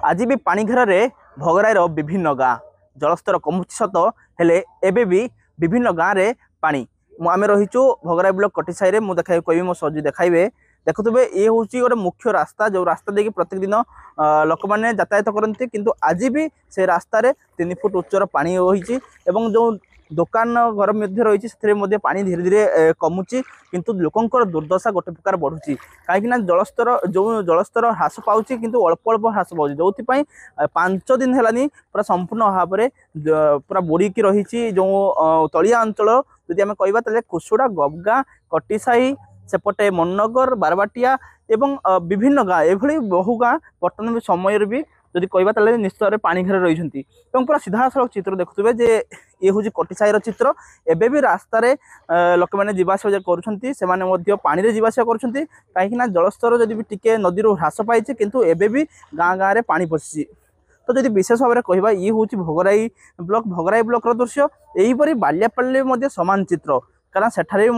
आज भी पाणीघर में भोगराईर विभिन्न गाँ जलस्तर कमुची सत हेले एबे भी विभिन्न गाँव में पानी आम रहीचु भोगराई ब्लॉक कटिसाई मुझे देखा कह मो सजी देखा देखुवे ये हूँ गोटे मुख्य रास्ता जो रास्ता देखिए प्रत्येक दिन लोक मैंने यातायात करती किंतु आज भी से रास्तार 3 फुट उच्चर पानी रही जो दुकान घर मध्य रही से पानी धीरे धीरे कमुची किंतु लोकंर दुर्दशा गोटे प्रकार बढ़ुची कहीं जलस्तर जो जलस्तर ह्रास पाँच किंतु अल्प अल्प ह्रास पाँच जो 5 दिन है पूरा संपूर्ण भाव में पूरा बुड़ीकी रही जो तलिया अंचल जदि आम कहवा कुसुड़ा गबगा कटिसाई सेपटे मननगर बारबाटिया एवं विभिन्न गाँ एभली बहु गाँ बर्तमान समय भी जदि कहवा निश्चय पानी घेर रही पूरा सीधा सड़क चित्र देखुए जे ये हूँ कटिसाईर चित्र एबे भी रास्तार लोक मैंने जीवास कर पानी जीवास कहीं जलस्तर जदि भी टिके नदी ह्रास पाई किंतु एबे भी गाँ गाँव में पानी पशिची तो जदि विशेष भाव में कहवा ये हूँ भोगराई ब्लॉक दृश्य यहीपरी बालियापाड़ी सामान चित्र कारण सेठारे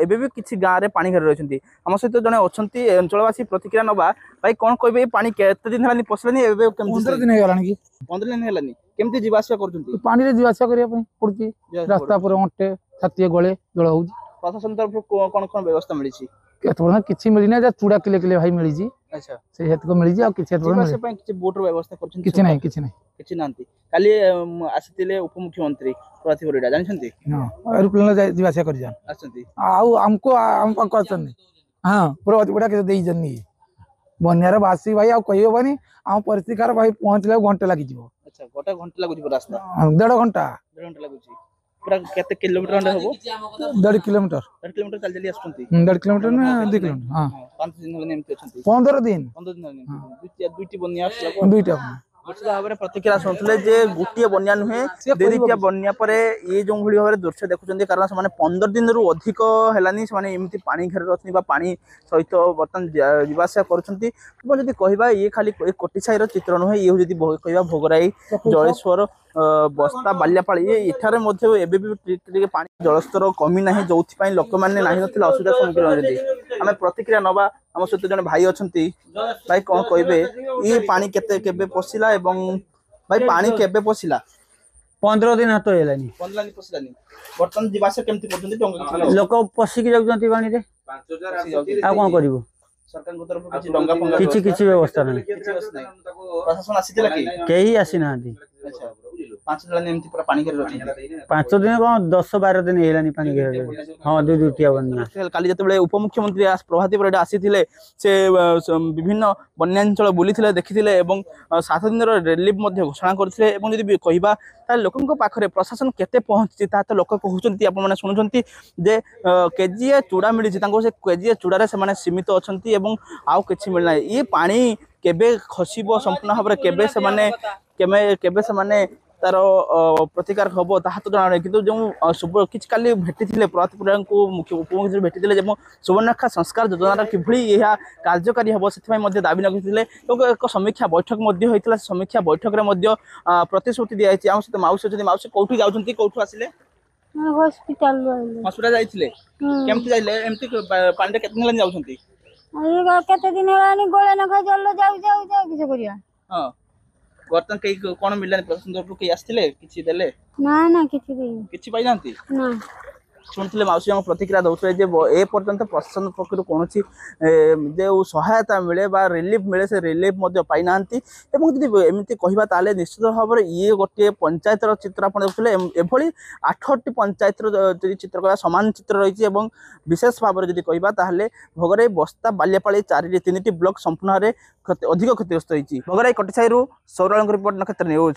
भी किसी गाँव में पानी घेर रही आम सहित जड़े अच्छा अंचलवासी प्रतिक्रिया नवा भाई कौन कहे पानी केते दिन है पशिलानी 15 दिन है 15 दिन है केमती जीवासा कर पानी जीवासा पड़ी रास्ता पूरा अंटे छाती गले जल हो प्रशासन तरफ कौन कौन व्यवस्था मिली किसी मिलना जहाँ चूड़ा किले किले भाई मिली अच्छा से हेतु को मिली आ किछि बोट व्यवस्था कर किछि नहीं किछि नांती काली आसीतिले उपमुख्यमंत्री प्रति परिडा जानछंती हां एरोप्लेन जीवासा कर जान आछंती हमको हम करछन हां पूरा बड़ा के देई जन्नी बन्यार बासी भाई आ कहियो बनी हम परिस्थिति भाई पहुंचले घंटे लागि जीवो अच्छा गोटा घंटा लागु जीवो रास्ता 1.5 घंटा लागु छी पूरा केते किलोमीटर अंडा होबो 1.5 किलोमीटर चल चली आछंती 1.5 किलोमीटर ना 2 किलोमीटर हां 5 दिन होने एमती अछंती 15 दिन दुईटी बन्या आछला दुईटा निश्चित भाव में प्रतिक्रिया शुणुले गोटे बन्या नुहे दुईटा बन्या पर ये जो भाई भाव दृश्य देखुं कारण से 15 दिन रु अधिक है एमती पानी घेर रही पानी सहित बर्तमान जीवासा कर कहवा ये खाली कटिसाईर चित्र नुहे ये जब कहवा भोगराई जलेश्वर बस्ता बालियापाड़ी एठारे भी पानी जलस्तर कमी ना जो लोक मैंने असुविधा सम्मुखीन होती आम प्रतिक्रिया नवा आम सहित जड़े भाई अच्छा भाई कौन कहे ये पानी केबे पशिला एवं भाई पानी केबे पशिला 15 दिन हाथ हेलानी 15 दिन पशिलानी बर्तमान जीवास केमती करछंती लोक पशिकी जाउछंती पानी रे 5000 आ कोन करिवो सरकार को तरफ किछि डंगा फंगा किछि व्यवस्था नहीं प्रशासन आसीतिला कि केही आसी नांती अच्छा 5 दिन एमती पूरा पानी घेर रही 5 दिन कौन 10-12 दिन हेलानी पानी घेर हां दुईटिया बन्या काली जतबेले उपमुख्यमंत्री प्रभाती परिडा आसीथिले से विभिन्न बन्यांचल बुलीथिले देखिथिले एवं 7 दिन रिलीफ मध्ये घोषणा करथिले एवं जदि कहबा ता लोकन को पाखरे प्रशासन केते पहुंची ता तो लोक कहउचंती आपण माने सुनुचंती जे केजीए चूड़ा मिली तांको से केजीए चूड़ा रे से माने सीमित अछंती एवं आउ किछि मिलना ये पानी केबे खसिबो संपूर्ण भाव में केबे से माने केबे से माने तार प्रतिकार हम ताहा तो जाना कि जो कि भेटी प्रभाती को मुख्य उपमुख्यमंत्री भेटी सुवर्णरेखा संस्कार योजना किभली यह कार्यकारी हम से दाबी लगे एक समीक्षा बैठक होता समीक्षा बैठक में प्रतिश्रुति दी जाए सहित माउसी अच्छी माउसी कौटी जाऊँगी कौटू आसिले हॉस्पिटल जाइए केमती जाइले एमती पानी केते दिन जाउछंती केते दिन हेलानी गोळे नखा जल्लो जाउ किछ करिया हां बर्तन कई कौन मिलने प्रशासन तरफ कई आसते किसी देले ना किसी पाई नांती ना शुणुले माउसी हम प्रतिक्रिया दौते ए पर्यंत प्रशासन पक्ष कौन जो सहायता मिले रिलीफ मिले से रिलीफ पाई ना एमती कहवा ताले निश्चित भाव में ये गोटे पंचायतर चित्र आप देखुले एभली 8टी पंचायतर जी चित्र कह सामान चित्र रही विशेष भाव में कहवा ताले भोगराई बस्ता बालियापाड़ी 4-3टी ब्लॉक संपूर्ण अधिक क्षतिग्रस्त होती भोगराई कटिसाई सौराल रिपोर्ट नक्षत्र न्यूज।